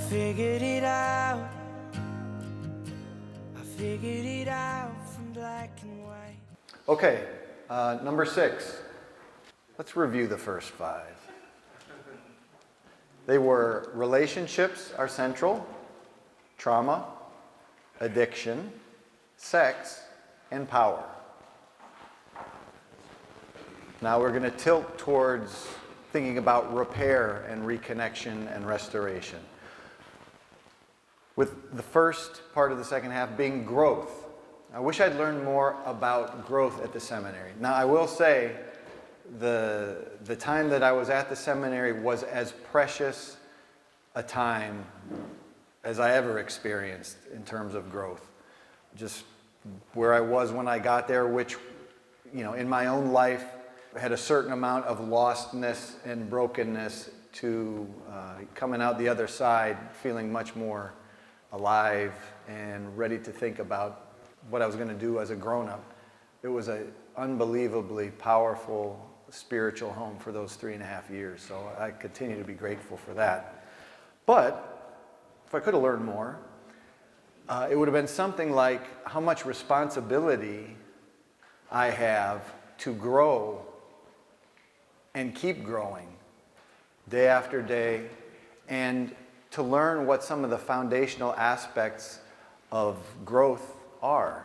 figured it out. I figured it out from black and white. Okay, number 6. Let's review the first 5. They were relationships are central, trauma, addiction, sex, and power. Now we're going to tilt towards thinking about repair and reconnection and restoration. With the first part of the second half being growth. I wish I'd learned more about growth at the seminary. Now I will say the time that I was at the seminary was as precious a time as I ever experienced in terms of growth. Just where I was when I got there, which, in my own life, had a certain amount of lostness and brokenness to coming out the other side, feeling much more alive and ready to think about what I was going to do as a grown-up. It was an unbelievably powerful spiritual home for those 3.5 years, so I continue to be grateful for that. But if I could have learned more, it would have been something like how much responsibility I have to grow and keep growing day after day, and to learn what some of the foundational aspects of growth are.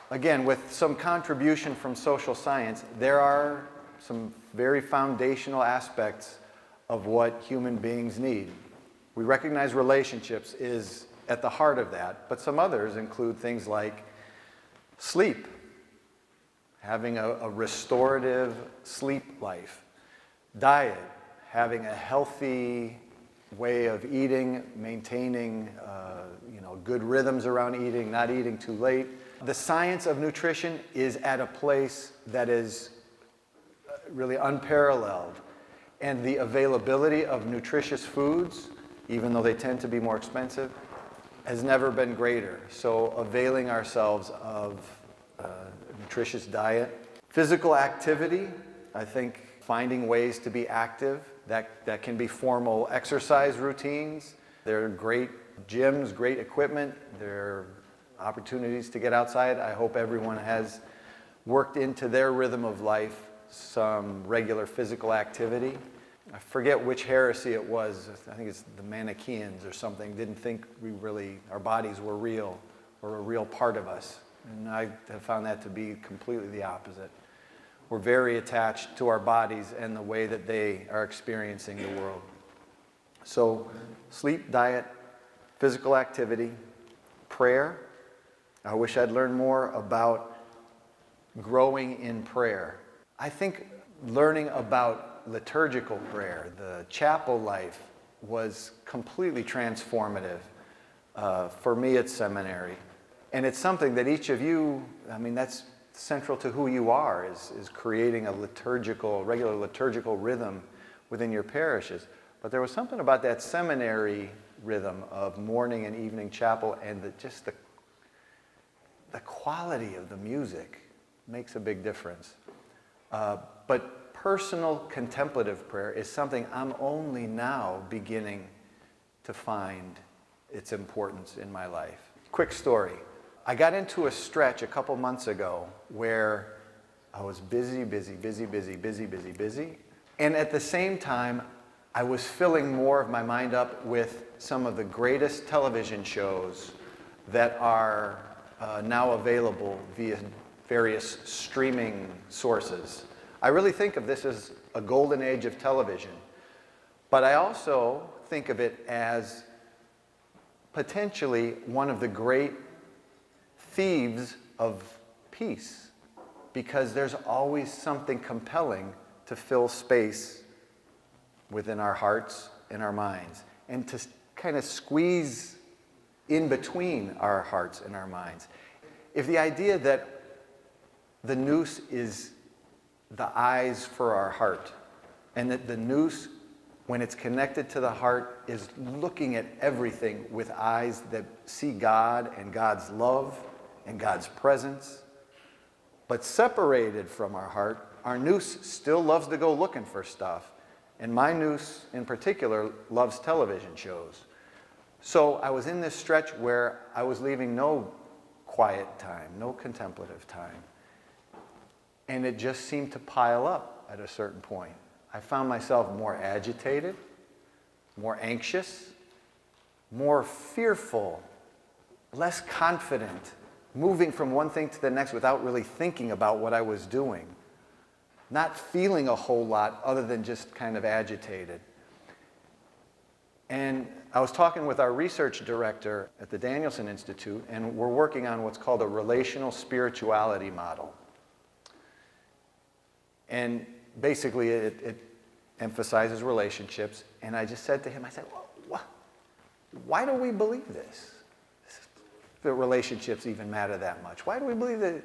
Again, with some contribution from social science, there are some very foundational aspects of what human beings need. We recognize relationships is at the heart of that, but some others include things like sleep, having a restorative sleep life, diet, having a healthy way of eating, maintaining good rhythms around eating, not eating too late. The science of nutrition is at a place that is really unparalleled, and the availability of nutritious foods, even though they tend to be more expensive, has never been greater. So availing ourselves of nutritious diet. Physical activity, I think finding ways to be active, that can be formal exercise routines. There are great gyms, great equipment. There are opportunities to get outside. I hope everyone has worked into their rhythm of life some regular physical activity. I forget which heresy it was. I think it's the Manichaeans or something. Didn't think our bodies were real or a real part of us. And I have found that to be completely the opposite. We're very attached to our bodies and the way that they are experiencing the world. So sleep, diet, physical activity, prayer. I wish I'd learned more about growing in prayer. I think learning about liturgical prayer, the chapel life, was completely transformative for me at seminary. And it's something that each of you, that's central to who you are, is creating a regular liturgical rhythm within your parishes. But there was something about that seminary rhythm of morning and evening chapel, and the quality of the music makes a big difference. But personal contemplative prayer is something I'm only now beginning to find its importance in my life. Quick story. I got into a stretch a couple months ago where I was busy. And at the same time, I was filling more of my mind up with some of the greatest television shows that are now available via various streaming sources. I really think of this as a golden age of television, but I also think of it as potentially one of the great thieves of peace, because there's always something compelling to fill space within our hearts and our minds, and to kind of squeeze in between our hearts and our minds. If the idea that the noose is the eyes for our heart, and that the noose, when it's connected to the heart, is looking at everything with eyes that see God and God's love and God's presence, but separated from our heart, our noose still loves to go looking for stuff. And my noose in particular loves television shows. So I was in this stretch where I was leaving no quiet time, no contemplative time. And it just seemed to pile up at a certain point. I found myself more agitated, more anxious, more fearful, less confident, moving from one thing to the next without really thinking about what I was doing, not feeling a whole lot other than just kind of agitated. And I was talking with our research director at the Danielson Institute, and we're working on what's called a relational spirituality model. And basically it emphasizes relationships. And I just said to him, I said, well, why do we believe this? That relationships even matter that much? Why do we believe that?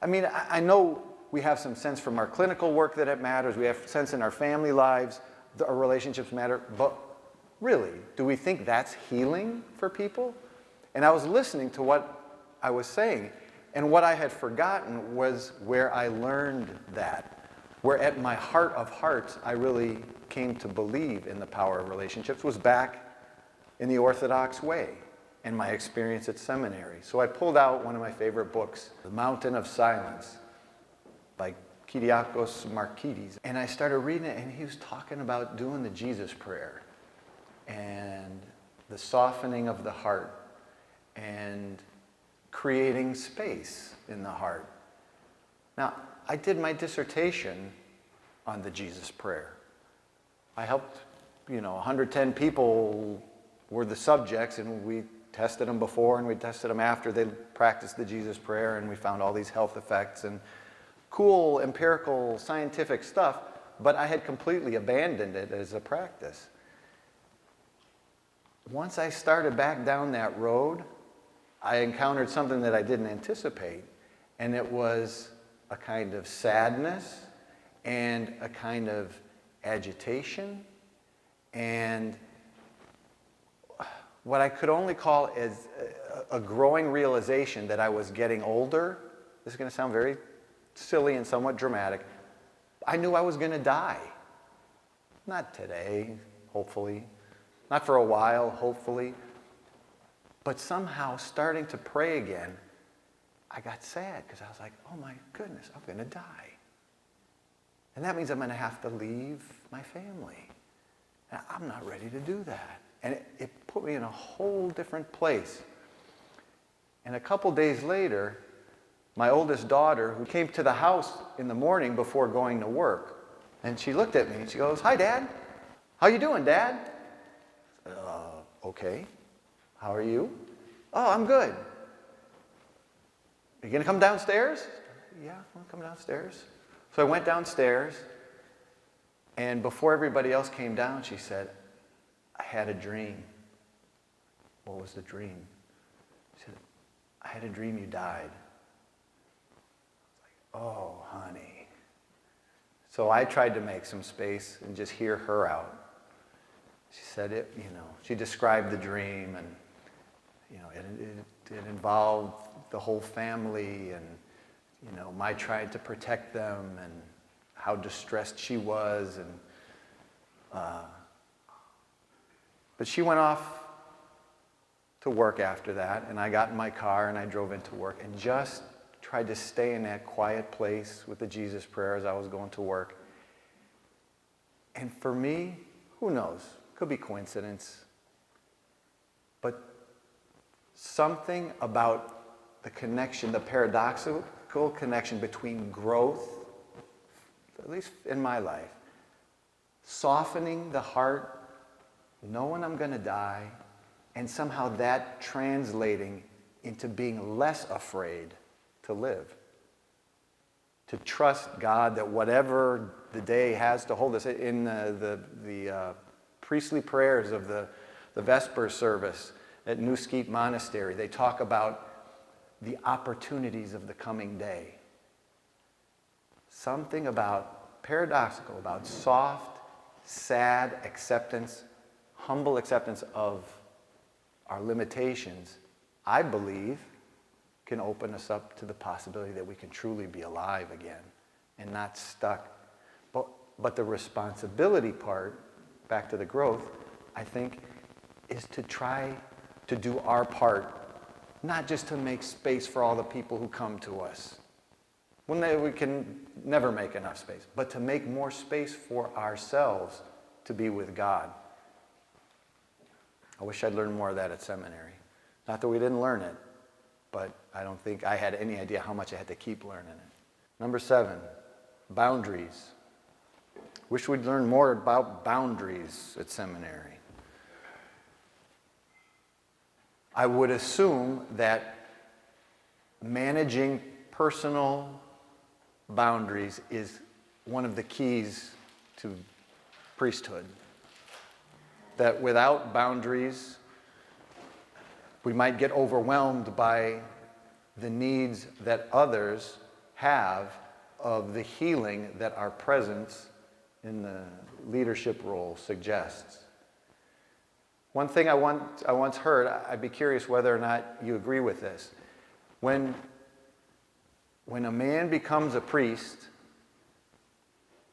I mean, I know we have some sense from our clinical work that it matters. We have sense in our family lives that our relationships matter. But really, do we think that's healing for people? And I was listening to what I was saying. And what I had forgotten was where I learned that. Where at my heart of hearts, I really came to believe in the power of relationships was back in the Orthodox way and my experience at seminary. So I pulled out one of my favorite books, The Mountain of Silence, by Kyriakos Markides. And I started reading it, and he was talking about doing the Jesus prayer and the softening of the heart and creating space in the heart. Now, I did my dissertation on the Jesus prayer. I helped, 110 people were the subjects, and we tested them before and we tested them after they practiced the Jesus prayer, and we found all these health effects and cool empirical scientific stuff, but I had completely abandoned it as a practice. Once I started back down that road, I encountered something that I didn't anticipate, and it was a kind of sadness and a kind of agitation and what I could only call as a growing realization that I was getting older. This is going to sound very silly and somewhat dramatic. I knew I was going to die. Not today, hopefully. Not for a while, hopefully. But somehow, starting to pray again, I got sad because I was like, oh my goodness, I'm going to die. And that means I'm going to have to leave my family. And I'm not ready to do that. And it put me in a whole different place. And a couple days later, my oldest daughter, who came to the house in the morning before going to work, and she looked at me and she goes, "Hi, Dad. How you doing, Dad?" Okay. How are you? "Oh, I'm good." "Are you going to come downstairs?" "Yeah, I'm going to come downstairs." So I went downstairs, and before everybody else came down, she said, "I had a dream." "What was the dream?" She said, "I had a dream you died." I was like, "Oh, honey." So I tried to make some space and just hear her out. She said she described the dream, and it involved the whole family, and my trying to protect them, and how distressed she was, and but she went off to work after that, and I got in my car and I drove into work and just tried to stay in that quiet place with the Jesus prayer as I was going to work. And for me, who knows? Could be coincidence. But something about the connection, the paradoxical connection between growth, at least in my life, softening the heart, knowing I'm going to die, and somehow that translating into being less afraid to live. To trust God that whatever the day has to hold us. In the priestly prayers of the Vesper service at New Skeet Monastery, they talk about the opportunities of the coming day. Something paradoxical about soft, sad acceptance, humble acceptance of our limitations, I believe, can open us up to the possibility that we can truly be alive again and not stuck. But the responsibility part, back to the growth, I think, is to try to do our part, not just to make space for all the people who come to us. We can never make enough space, but to make more space for ourselves to be with God. I wish I'd learned more of that at seminary. Not that we didn't learn it, but I don't think I had any idea how much I had to keep learning it. Number 7, boundaries. Wish we'd learned more about boundaries at seminary. I would assume that managing personal boundaries is one of the keys to priesthood. That without boundaries, we might get overwhelmed by the needs that others have of the healing that our presence in the leadership role suggests. One thing I once heard, I'd be curious whether or not you agree with this. When a man becomes a priest,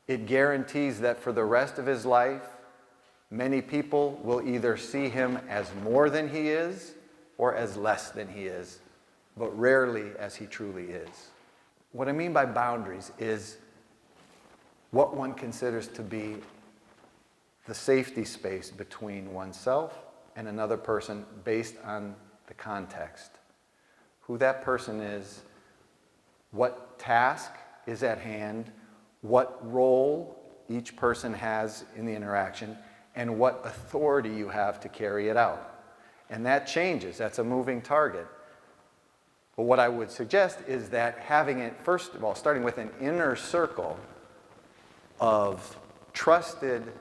it guarantees that for the rest of his life, many people will either see him as more than he is or as less than he is, but rarely as he truly is. What I mean by boundaries is what one considers to be the safety space between oneself and another person based on the context. Who that person is, what task is at hand, what role each person has in the interaction, and what authority you have to carry it out. And that changes. That's a moving target. But what I would suggest is that having it, first of all, starting with an inner circle of trusted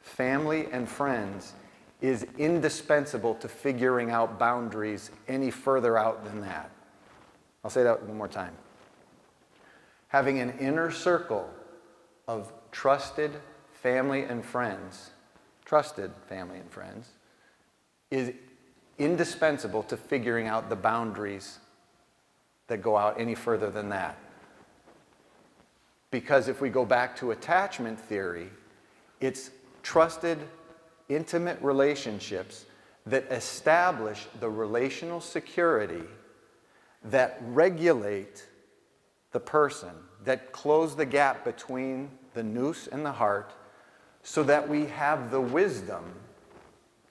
family and friends is indispensable to figuring out boundaries any further out than that. I'll say that one more time. Having an inner circle of trusted family and friends is indispensable to figuring out the boundaries that go out any further than that. Because if we go back to attachment theory, it's trusted, intimate relationships that establish the relational security that regulate the person, that close the gap between the nous and the heart, so that we have the wisdom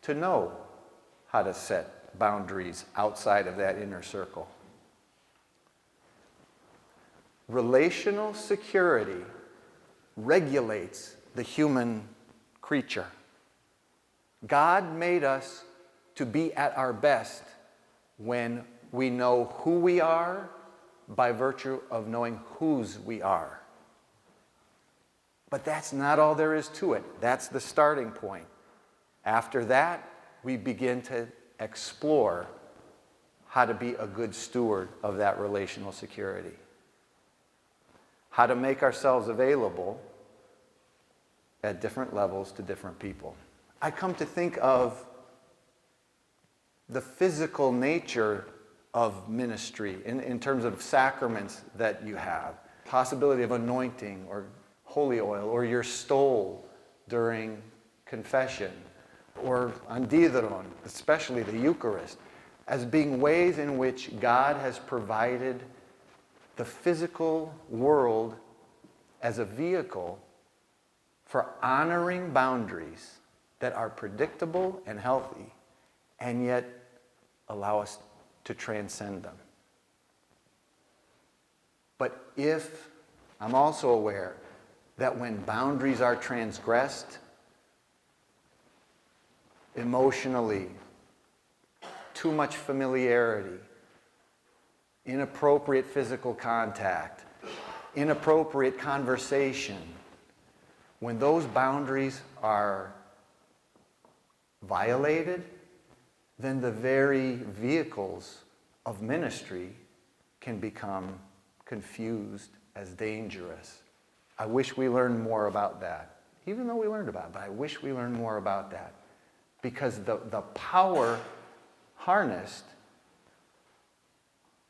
to know how to set boundaries outside of that inner circle. Relational security regulates the human creature. God made us to be at our best when we know who we are by virtue of knowing whose we are. But that's not all there is to it. That's the starting point. After that, we begin to explore how to be a good steward of that relational security. How to make ourselves available at different levels to different people. I come to think of the physical nature of ministry in terms of sacraments that you have. Possibility of anointing or holy oil, or your stole during confession, or andidron, especially the Eucharist, as being ways in which God has provided the physical world as a vehicle for honoring boundaries that are predictable and healthy, and yet allow us to transcend them. But if I'm also aware that when boundaries are transgressed, emotionally, too much familiarity, inappropriate physical contact, inappropriate conversation, when those boundaries are violated, then the very vehicles of ministry can become confused as dangerous. I wish we learned more about that. Even though we learned about it, but I wish we learned more about that. Because the power harnessed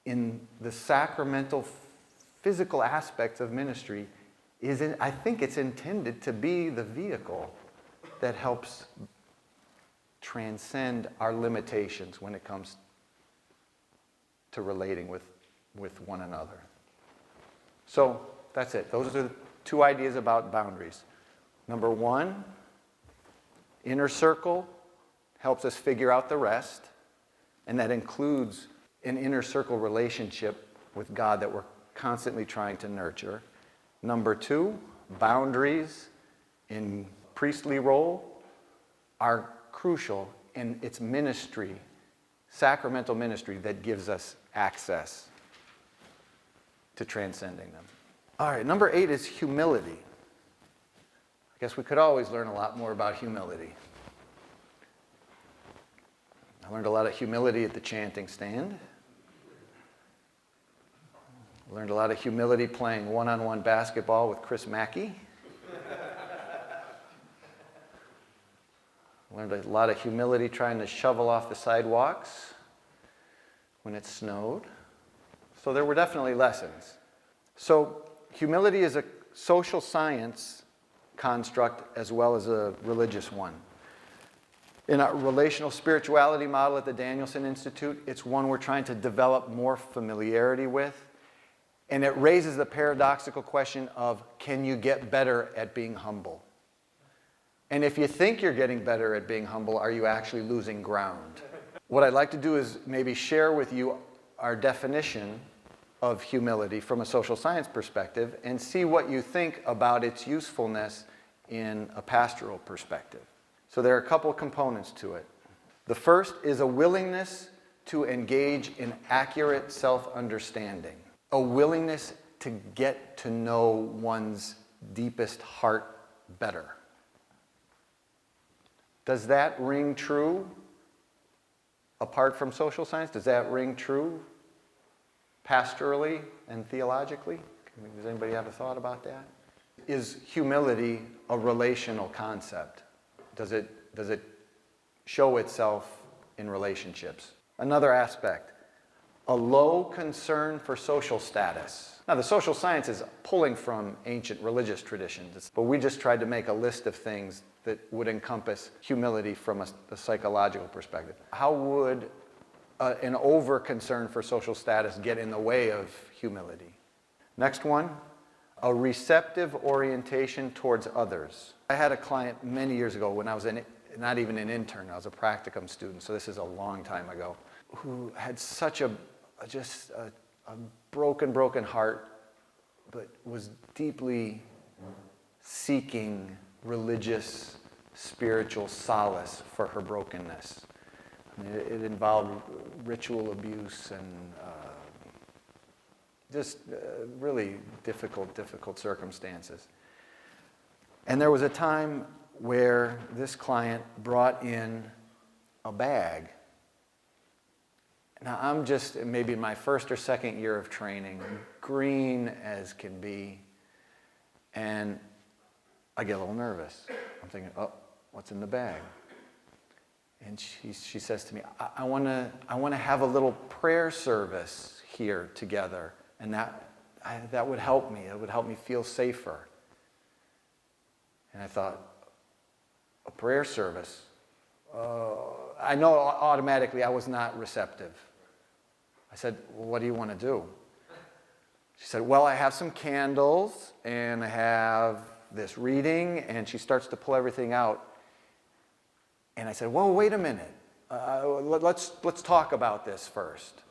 in the sacramental physical aspects of ministry I think it's intended to be the vehicle that helps transcend our limitations when it comes to relating with one another. So that's it. Those are the two ideas about boundaries. Number one, inner circle helps us figure out the rest, and that includes an inner circle relationship with God that we're constantly trying to nurture. Number two, boundaries in priestly role are crucial in its ministry, sacramental ministry that gives us access to transcending them. All right, number 8 is humility. I guess we could always learn a lot more about humility. I learned a lot of humility at the chanting stand. I learned a lot of humility playing one-on-one basketball with Chris Mackey. I learned a lot of humility trying to shovel off the sidewalks when it snowed. So there were definitely lessons. So humility is a social science construct as well as a religious one. In our relational spirituality model at the Danielson Institute, it's one we're trying to develop more familiarity with. And it raises the paradoxical question of, can you get better at being humble? And if you think you're getting better at being humble, are you actually losing ground? What I'd like to do is maybe share with you our definition of humility from a social science perspective and see what you think about its usefulness in a pastoral perspective. So there are a couple components to it. The first is a willingness to engage in accurate self-understanding, a willingness to get to know one's deepest heart better. Does that ring true apart from social science? Does that ring true pastorally and theologically? Does anybody have a thought about that? Is humility a relational concept? Does it show itself in relationships? Another aspect, a low concern for social status. Now, the social science is pulling from ancient religious traditions, but we just tried to make a list of things that would encompass humility from a psychological perspective. How would an over-concern for social status get in the way of humility? Next one, a receptive orientation towards others. I had a client many years ago when I was not even an intern, I was a practicum student, so this is a long time ago, who had such a broken heart, but was deeply seeking religious, spiritual solace for her brokenness. I mean, it involved ritual abuse and really difficult circumstances. And there was a time where this client brought in a bag. Now, I'm just maybe in my first or second year of training, green as can be, and I get a little nervous. I'm thinking, oh, what's in the bag? And she says to me, I want to have a little prayer service here together, and that would help me. It would help me feel safer. And I thought, a prayer service? I know automatically I was not receptive. I said, well, what do you want to do? She said, well, I have some candles, and I have this reading, and she starts to pull everything out. And I said, whoa, wait a minute. Let's talk about this first.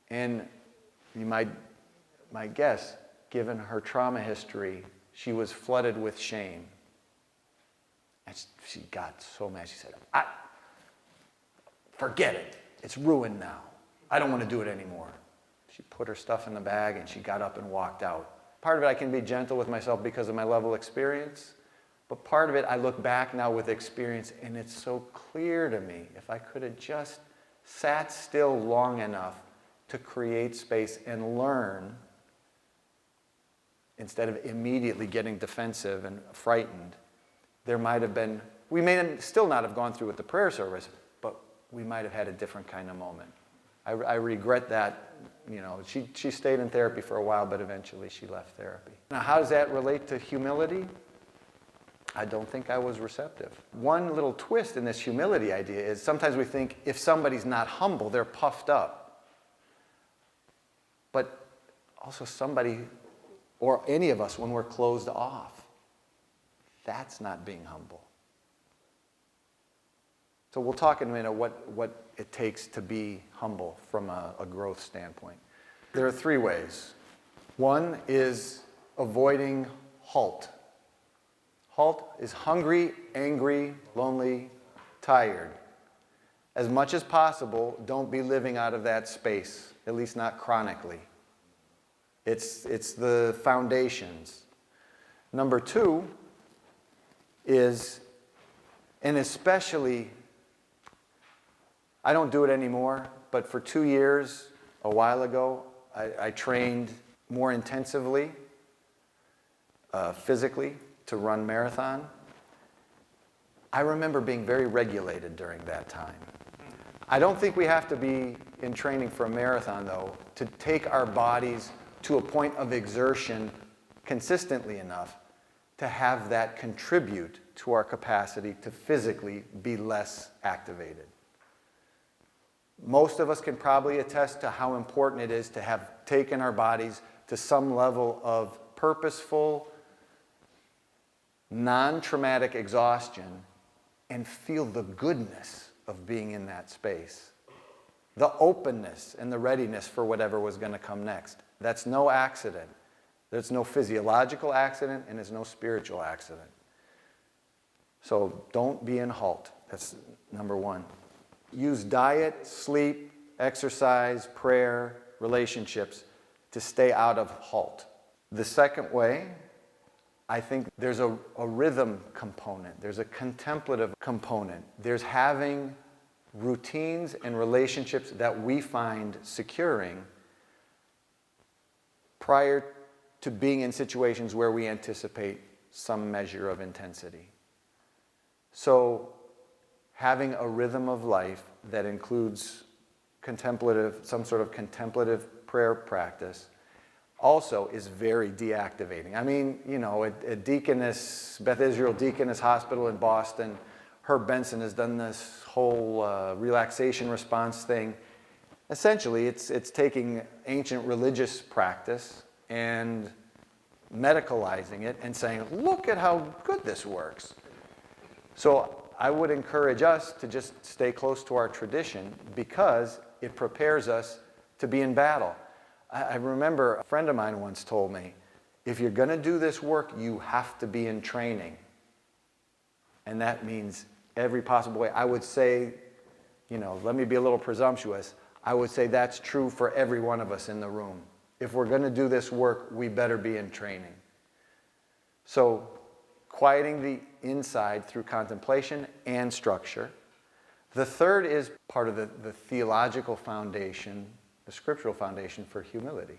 And you might guess, given her trauma history, she was flooded with shame. And she got so mad. She said, forget it. It's ruined now. I don't want to do it anymore. She put her stuff in the bag and she got up and walked out. Part of it, I can be gentle with myself because of my level of experience. But part of it, I look back now with experience, and it's so clear to me, if I could have just sat still long enough to create space and learn, instead of immediately getting defensive and frightened, there might have been, we may still not have gone through with the prayer service, but we might have had a different kind of moment. I regret that. You know, she stayed in therapy for a while, but eventually she left therapy. Now, how does that relate to humility? I don't think I was receptive. One little twist in this humility idea is sometimes we think if somebody's not humble, they're puffed up. But also somebody, or any of us, when we're closed off, that's not being humble. So we'll talk in a minute what it takes to be humble from a growth standpoint. There are 3 ways. One is avoiding halt. Halt is hungry, angry, lonely, tired. As much as possible, don't be living out of that space, at least not chronically. It's the foundations. Number 2 is, and especially, I don't do it anymore, but for 2 years, a while ago, I trained more intensively, physically, to run marathon. I remember being very regulated during that time. I don't think we have to be in training for a marathon, though, to take our bodies to a point of exertion consistently enough to have that contribute to our capacity to physically be less activated. Most of us can probably attest to how important it is to have taken our bodies to some level of purposeful, non-traumatic exhaustion and feel the goodness of being in that space. The openness and the readiness for whatever was going to come next. That's no accident. There's no physiological accident and there's no spiritual accident. So don't be in halt. That's number 1. Use diet, sleep, exercise, prayer, relationships to stay out of halt. The second way, I think there's a rhythm component. There's a contemplative component. There's having routines and relationships that we find securing prior to being in situations where we anticipate some measure of intensity. So having a rhythm of life that includes some sort of contemplative prayer practice also is very deactivating. I mean, you know, at Beth Israel Deaconess Hospital in Boston, Herb Benson has done this whole relaxation response thing. Essentially, it's taking ancient religious practice and medicalizing it and saying, look at how good this works. So I would encourage us to just stay close to our tradition because it prepares us to be in battle. I remember a friend of mine once told me, if you're going to do this work, you have to be in training. And that means every possible way. I would say, you know, let me be a little presumptuous. I would say that's true for every one of us in the room. If we're going to do this work, we better be in training. So quieting the inside through contemplation and structure. The third is part of the theological foundation, the scriptural foundation for humility,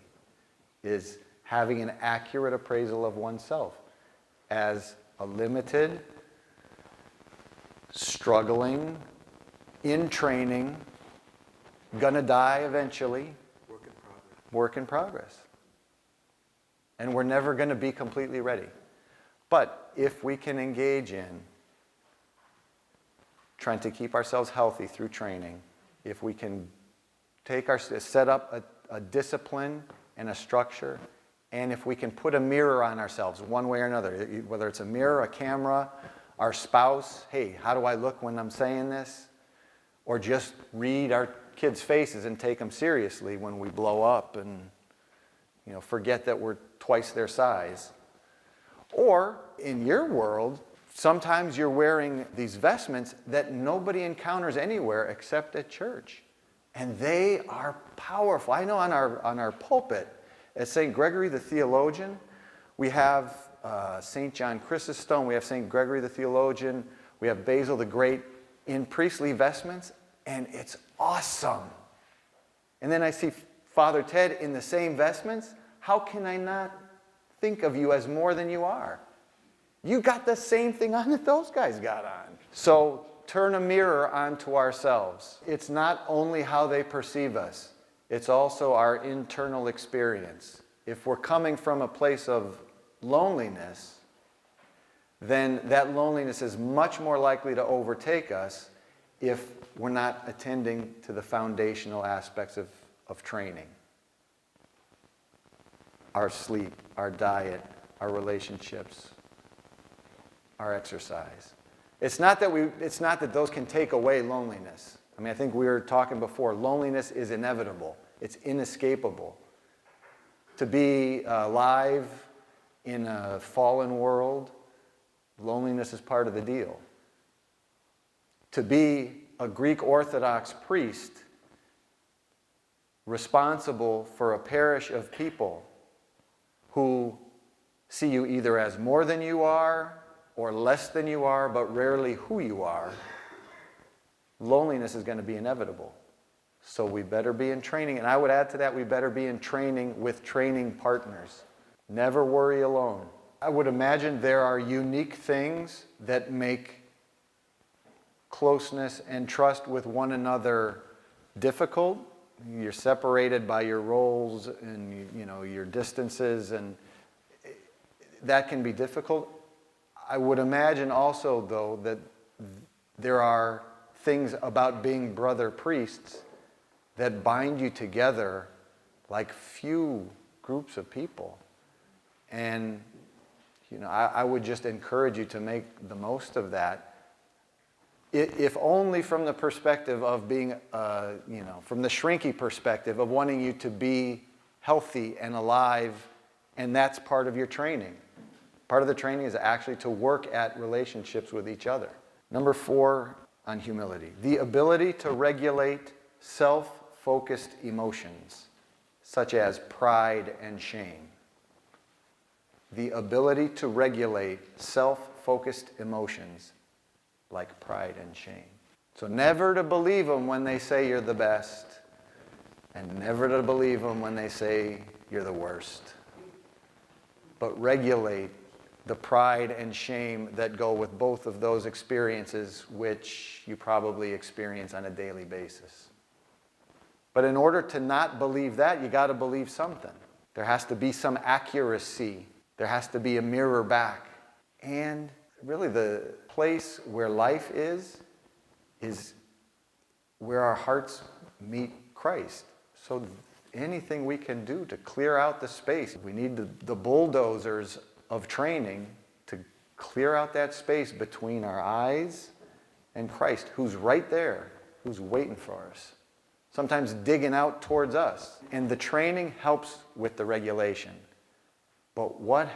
is having an accurate appraisal of oneself as a limited, struggling, in training, gonna die eventually, work in progress. And we're never gonna be completely ready. But if we can engage in trying to keep ourselves healthy through training, if we can set up a discipline and a structure, and if we can put a mirror on ourselves one way or another, whether it's a mirror, a camera, our spouse, hey, how do I look when I'm saying this? Or just read our kids' faces and take them seriously when we blow up and, you know, forget that we're twice their size. Or in your world, sometimes you're wearing these vestments that nobody encounters anywhere except at church. And they are powerful. I know on our pulpit at St. Gregory the Theologian, we have St. John Chrysostom, we have St. Gregory the Theologian, we have Basil the Great in priestly vestments, and it's awesome. And then I see Father Ted in the same vestments. How can I not think of you as more than you are? You got the same thing on that those guys got on. So turn a mirror onto ourselves. It's not only how they perceive us, it's also our internal experience. If we're coming from a place of loneliness, then that loneliness is much more likely to overtake us if we're not attending to the foundational aspects of training. Our sleep, our diet, our relationships, our exercise. It's not that those can take away loneliness. I mean, I think we were talking before, loneliness is inevitable. It's inescapable. To be alive in a fallen world, loneliness is part of the deal. To be a Greek Orthodox priest responsible for a parish of people who see you either as more than you are or less than you are, but rarely who you are, loneliness is going to be inevitable. So we better be in training. And I would add to that, we better be in training with training partners. Never worry alone. I would imagine there are unique things that make closeness and trust with one another difficult. You're separated by your roles and your distances, and that can be difficult. I would imagine also, though, that there are things about being brother priests that bind you together like few groups of people. And I would just encourage you to make the most of that, if only from the perspective of being, from the shrinky perspective of wanting you to be healthy and alive, and that's part of your training. Part of the training is actually to work at relationships with each other. Number 4 on humility, the ability to regulate self-focused emotions, such as pride and shame. The ability to regulate self-focused emotions like pride and shame. So never to believe them when they say you're the best, and never to believe them when they say you're the worst. But regulate the pride and shame that go with both of those experiences, which you probably experience on a daily basis. But in order to not believe that, you got to believe something. There has to be some accuracy. There has to be a mirror back. And really the place where life is where our hearts meet Christ. So anything we can do to clear out the space, we need the bulldozers of training to clear out that space between our eyes and Christ, who's right there, who's waiting for us, sometimes digging out towards us. And the training helps with the regulation. But what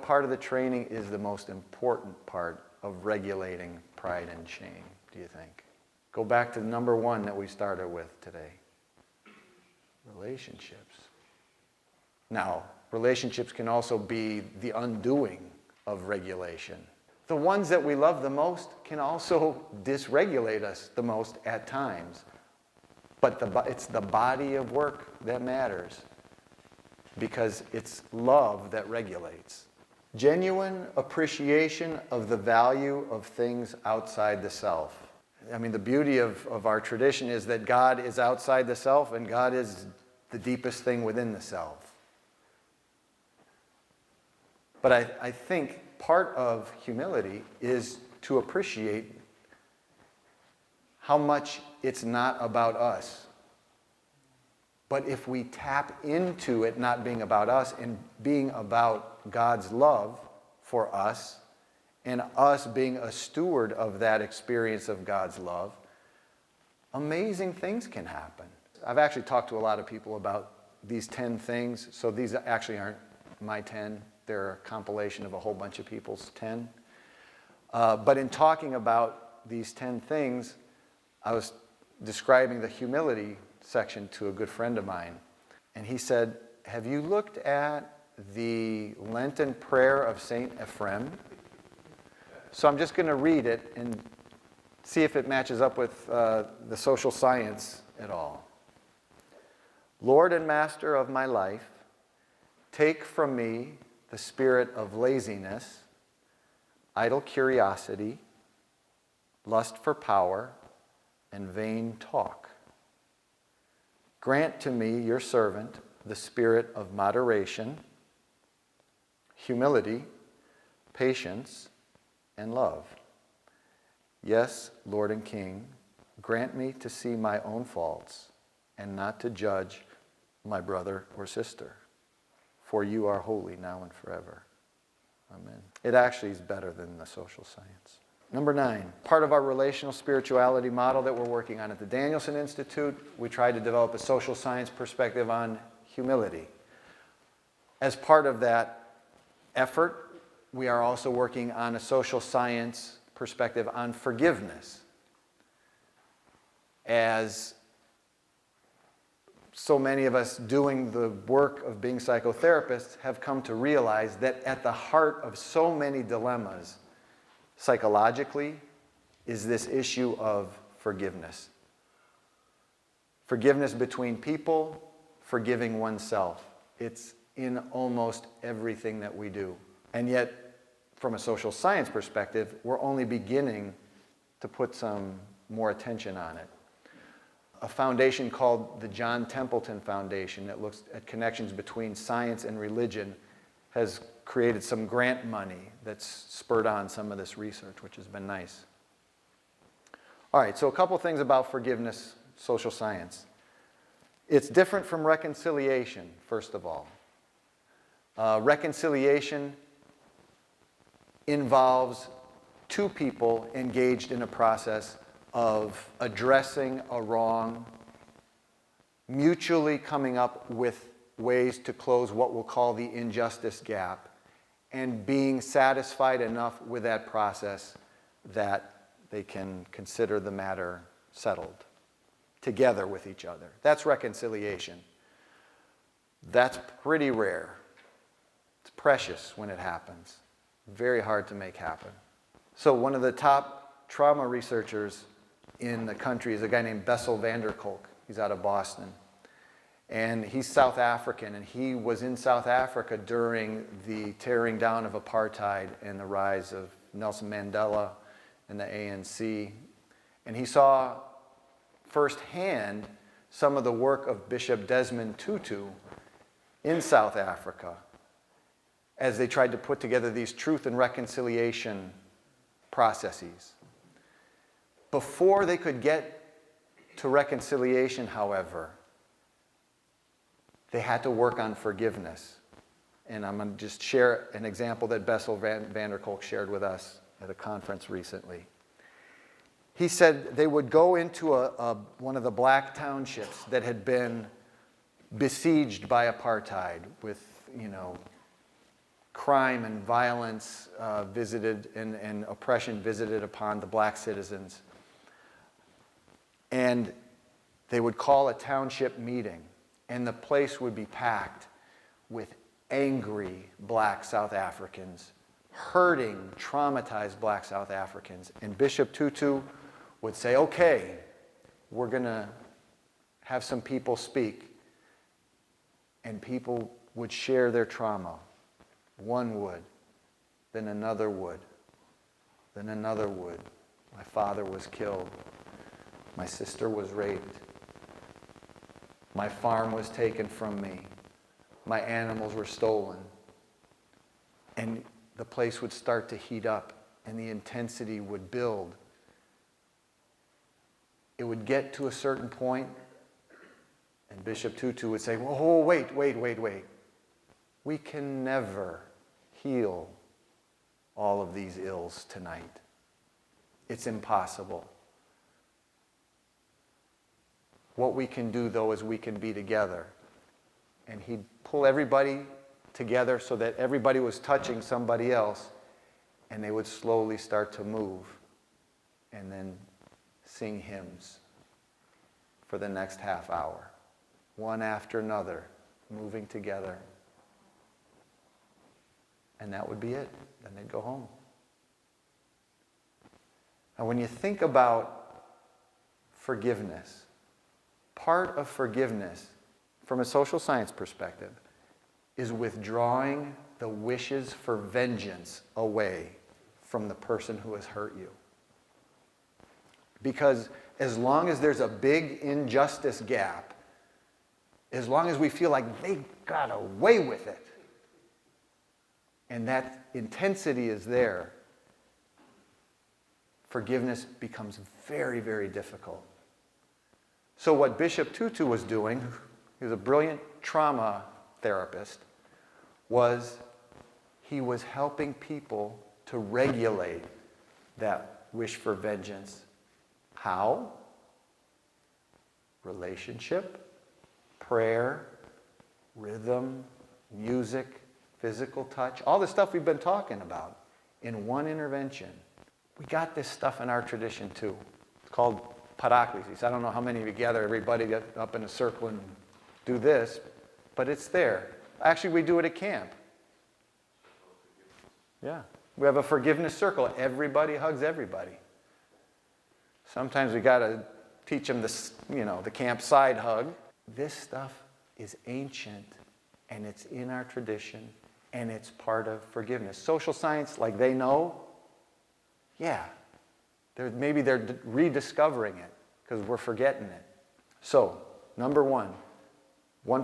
part of the training is the most important part of regulating pride and shame, do you think? Go back to number 1 that we started with today. Relationships. Now, relationships can also be the undoing of regulation. The ones that we love the most can also dysregulate us the most at times. But it's the body of work that matters, because it's love that regulates. Genuine appreciation of the value of things outside the self. I mean, the beauty of our tradition is that God is outside the self, and God is the deepest thing within the self. But I think part of humility is to appreciate how much it's not about us. But if we tap into it not being about us and being about God's love for us, and us being a steward of that experience of God's love, amazing things can happen. I've actually talked to a lot of people about these 10 things, so these actually aren't my 10. They're a compilation of a whole bunch of people's 10. But in talking about these 10 things, I was describing the humility section to a good friend of mine. And he said, have you looked at the Lenten prayer of St. Ephrem? So I'm just going to read it and see if it matches up with the social science at all. Lord and Master of my life, take from me the spirit of laziness, idle curiosity, lust for power, and vain talk. Grant to me, your servant, the spirit of moderation, humility, patience, and love. Yes, Lord and King, grant me to see my own faults and not to judge my brother or sister. For you are holy now and forever. Amen. It actually is better than the social science. Number 9, part of our relational spirituality model that we're working on at the Danielson Institute, we tried to develop a social science perspective on humility. As part of that effort, we are also working on a social science perspective on forgiveness. As so many of us doing the work of being psychotherapists have come to realize that at the heart of so many dilemmas psychologically is this issue of forgiveness. Forgiveness between people, forgiving oneself. It's in almost everything that we do. And yet, from a social science perspective, we're only beginning to put some more attention on it. A foundation called the John Templeton Foundation that looks at connections between science and religion has created some grant money that's spurred on some of this research, which has been nice. All right, so a couple things about forgiveness, social science. It's different from reconciliation, first of all. Reconciliation involves two people engaged in a process of addressing a wrong, mutually coming up with ways to close what we'll call the injustice gap, and being satisfied enough with that process that they can consider the matter settled together with each other. That's reconciliation. That's pretty rare. It's precious when it happens. Very hard to make happen. So one of the top trauma researchers in the country is a guy named Bessel van der Kolk. He's out of Boston. And he's South African, and he was in South Africa during the tearing down of apartheid and the rise of Nelson Mandela and the ANC. And he saw firsthand some of the work of Bishop Desmond Tutu in South Africa as they tried to put together these truth and reconciliation processes. Before they could get to reconciliation, however, they had to work on forgiveness. And I'm going to just share an example that Bessel van der Kolk shared with us at a conference recently. He said they would go into one of the black townships that had been besieged by apartheid with, crime and violence visited and oppression visited upon the black citizens. And they would call a township meeting, and the place would be packed with angry black South Africans, hurting, traumatized black South Africans. And Bishop Tutu would say, okay, we're going to have some people speak. And people would share their trauma. One would, then another would, then another would. My father was killed. My sister was raped. My farm was taken from me. My animals were stolen. And the place would start to heat up, and the intensity would build. It would get to a certain point, and Bishop Tutu would say, "Oh, wait. We can never heal all of these ills tonight. It's impossible. What we can do, though, is we can be together." And he'd pull everybody together so that everybody was touching somebody else, and they would slowly start to move and then sing hymns for the next half hour, one after another, moving together. And that would be it. Then they'd go home. And when you think about forgiveness, part of forgiveness, from a social science perspective, is withdrawing the wishes for vengeance away from the person who has hurt you. Because as long as there's a big injustice gap, as long as we feel like they got away with it, and that intensity is there, forgiveness becomes very, very difficult. So what Bishop Tutu was doing, he was a brilliant trauma therapist, was he was helping people to regulate that wish for vengeance. How? Relationship, prayer, rhythm, music, physical touch, all the stuff we've been talking about in one intervention. We got this stuff in our tradition too. It's called paraklesis. I don't know how many of you gather everybody get up in a circle and do this, but it's there. Actually, we do it at camp. Yeah. We have a forgiveness circle. Everybody hugs everybody. Sometimes we got to teach them this, the camp side hug. This stuff is ancient, and it's in our tradition, and it's part of forgiveness. Social science, like they know, yeah, maybe they're rediscovering it because we're forgetting it. So, number one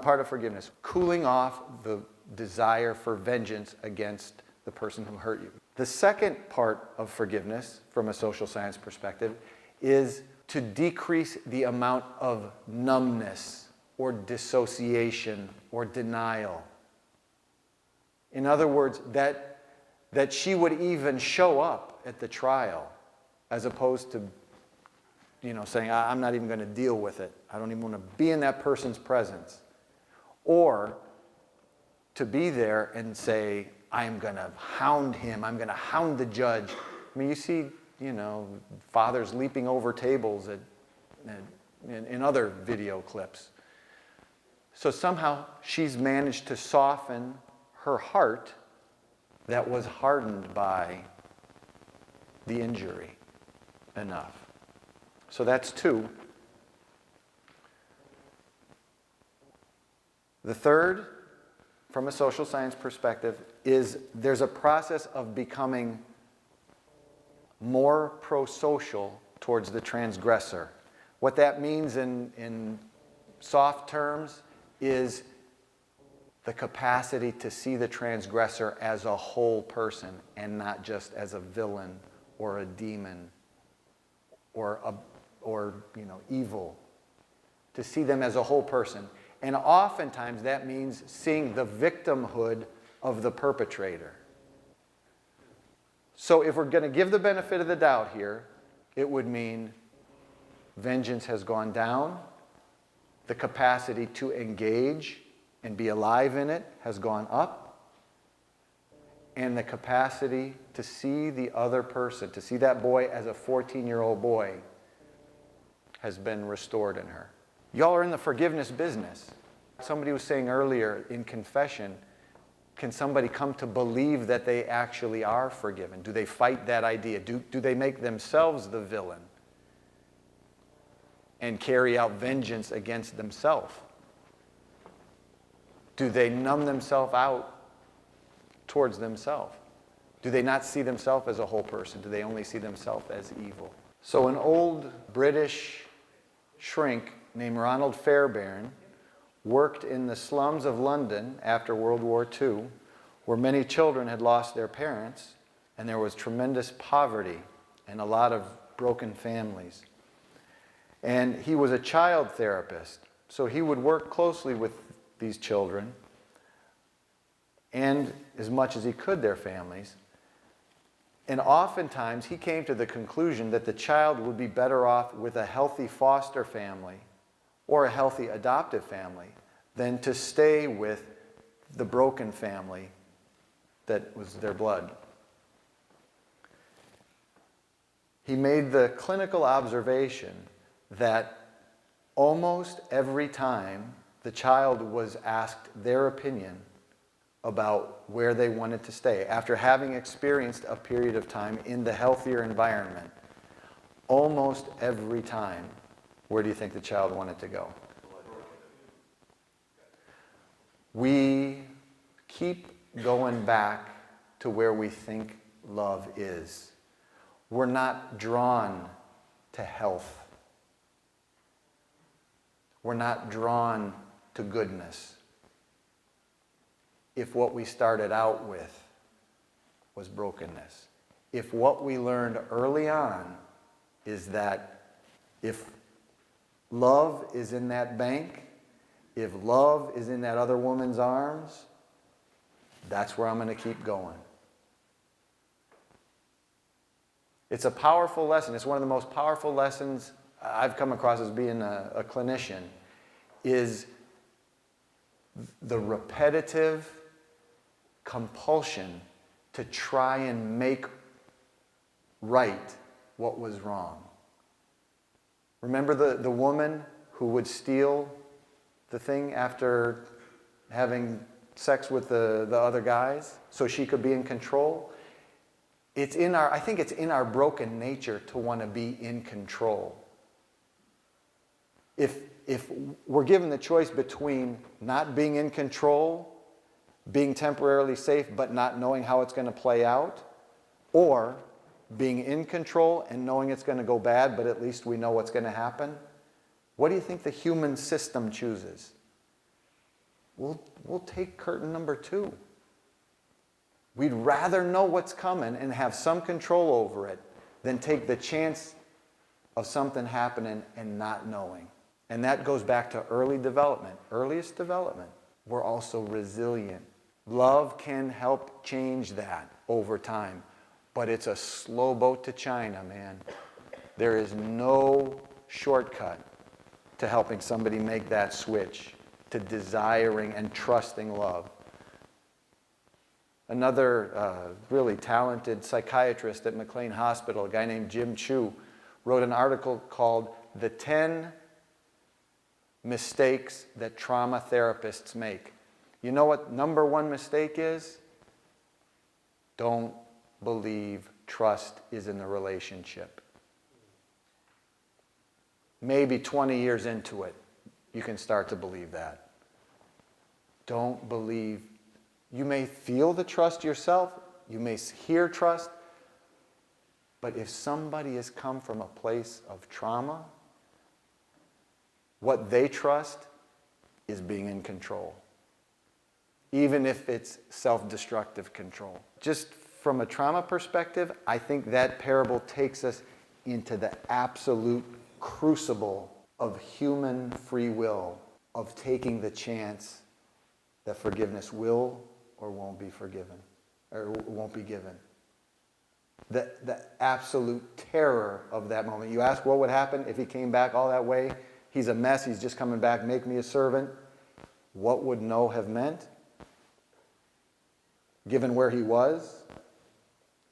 part of forgiveness, cooling off the desire for vengeance against the person who hurt you. The second part of forgiveness, from a social science perspective, is to decrease the amount of numbness or dissociation or denial. In other words, that she would even show up at the trial, as opposed to saying, I'm not even going to deal with it. I don't even want to be in that person's presence. Or to be there and say, I'm going to hound him. I'm going to hound the judge. I mean, you see, fathers leaping over tables in other video clips. So somehow she's managed to soften her heart that was hardened by the injury enough. So that's two. The third, from a social science perspective, is there's a process of becoming more pro-social towards the transgressor. What that means in soft terms is the capacity to see the transgressor as a whole person and not just as a villain or a demon or evil. To see them as a whole person. And oftentimes that means seeing the victimhood of the perpetrator. So if we're going to give the benefit of the doubt here, it would mean vengeance has gone down, the capacity to engage and be alive in it has gone up, and the capacity to see the other person, to see that boy as a 14-year-old boy, has been restored in her. Y'all are in the forgiveness business. Somebody was saying earlier in confession, can somebody come to believe that they actually are forgiven? Do they fight that idea? Do they make themselves the villain and carry out vengeance against themselves? Do they numb themselves out towards themselves? Do they not see themselves as a whole person? Do they only see themselves as evil? So an old British shrink named Ronald Fairbairn worked in the slums of London after World War II, where many children had lost their parents, and there was tremendous poverty and a lot of broken families. And he was a child therapist, so he would work closely with these children and, as much as he could, their families. And oftentimes he came to the conclusion that the child would be better off with a healthy foster family or a healthy adoptive family than to stay with the broken family that was their blood. He made the clinical observation that almost every time the child was asked their opinion about where they wanted to stay, after having experienced a period of time in the healthier environment, almost every time, where do you think the child wanted to go? We keep going back to where we think love is. We're not drawn to health. We're not drawn to goodness if what we started out with was brokenness. If what we learned early on is that if love is in that bank, if love is in that other woman's arms, that's where I'm going to keep going. It's a powerful lesson. It's one of the most powerful lessons I've come across as being a clinician, is the repetitive compulsion to try and make right what was wrong. Remember the woman who would steal the thing after having sex with the other guys so she could be in control? I think it's in our broken nature to want to be in control. If we're given the choice between not being in control, being temporarily safe but not knowing how it's going to play out, or being in control and knowing it's going to go bad but at least we know what's going to happen, what do you think the human system chooses? We'll take curtain number 2. We'd rather know what's coming and have some control over it than take the chance of something happening and not knowing. And that goes back to early development, earliest development. We're also resilient. Love can help change that over time, but it's a slow boat to China, man. There is no shortcut to helping somebody make that switch to desiring and trusting love. Another really talented psychiatrist at McLean Hospital, a guy named Jim Chu, wrote an article called "The 10 Mistakes That Trauma Therapists Make." You know what number 1 mistake is? Don't believe trust is in the relationship. Maybe 20 years into it, you can start to believe that. Don't believe. You may feel the trust yourself, you may hear trust, but if somebody has come from a place of trauma, what they trust is being in control, even if it's self-destructive control. Just from a trauma perspective, I think that parable takes us into the absolute crucible of human free will, of taking the chance that forgiveness will or won't be forgiven, or won't be given. The absolute terror of that moment. You ask what would happen if he came back all that way? He's a mess, he's just coming back, make me a servant. What would no have meant? Given where he was?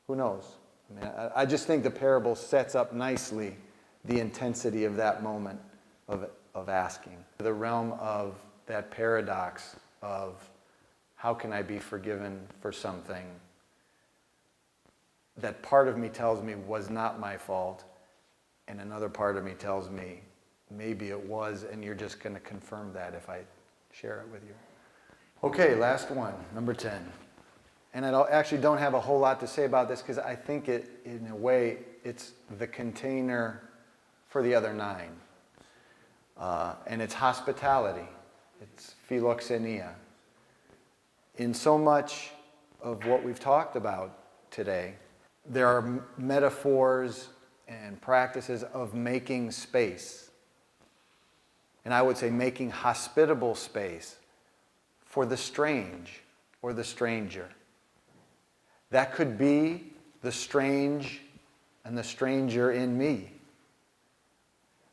Who knows? I mean, I just think the parable sets up nicely the intensity of that moment of asking. The realm of that paradox of how can I be forgiven for something that part of me tells me was not my fault, and another part of me tells me maybe it was, and you're just going to confirm that if I share it with you. Okay, last one, number 10. And I actually don't have a whole lot to say about this because I think it, in a way, it's the container for the other 9. And it's hospitality. It's philoxenia. In so much of what we've talked about today, there are metaphors and practices of making space. And I would say making hospitable space for the strange or the stranger. That could be the strange and the stranger in me.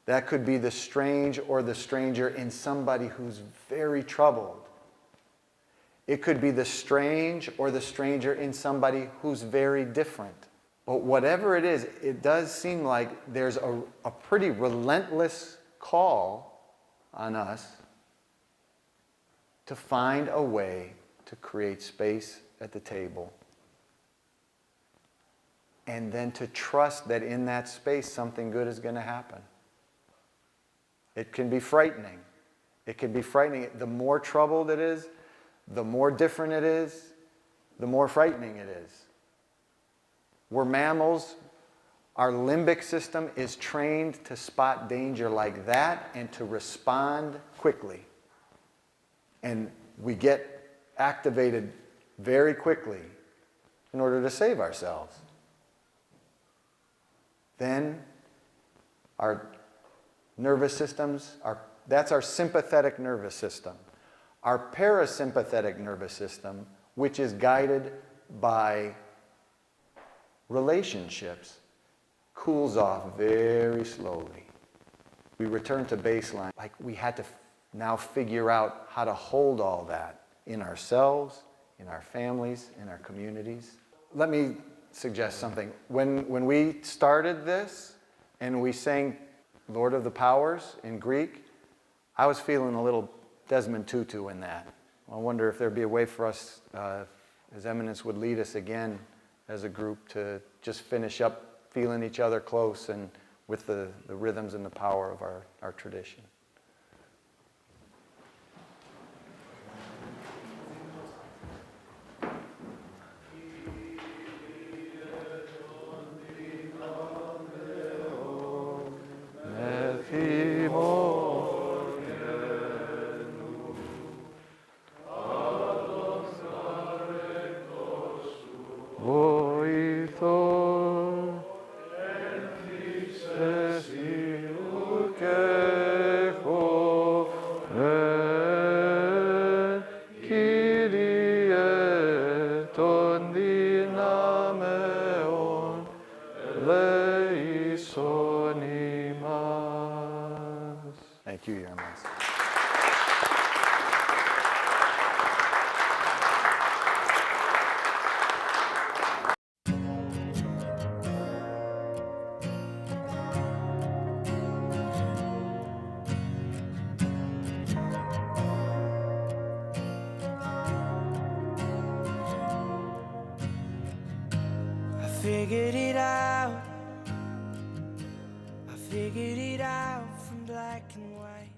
That could be the strange or the stranger in somebody who's very troubled. It could be the strange or the stranger in somebody who's very different. But whatever it is, it does seem like there's a pretty relentless call on us to find a way to create space at the table. And then to trust that in that space something good is going to happen. It can be frightening. It can be frightening. The more troubled it is, the more different it is, the more frightening it is. We're mammals. Our limbic system is trained to spot danger like that and to respond quickly. And we get activated very quickly in order to save ourselves. Then our nervous systems, that's our sympathetic nervous system. Our parasympathetic nervous system, which is guided by relationships, cools off very slowly. We return to baseline, like we had to now figure out how to hold all that in ourselves, in our families, in our communities. Let me suggest something. When we started this and we sang Lord of the Powers in Greek, I was feeling a little Desmond Tutu in that. I wonder if there'd be a way for us, His Eminence would lead us again as a group to just finish up feeling each other close and with the rhythms and the power of our tradition. Thank you, Your Eminence. I figured it out. I figured it out from black and white.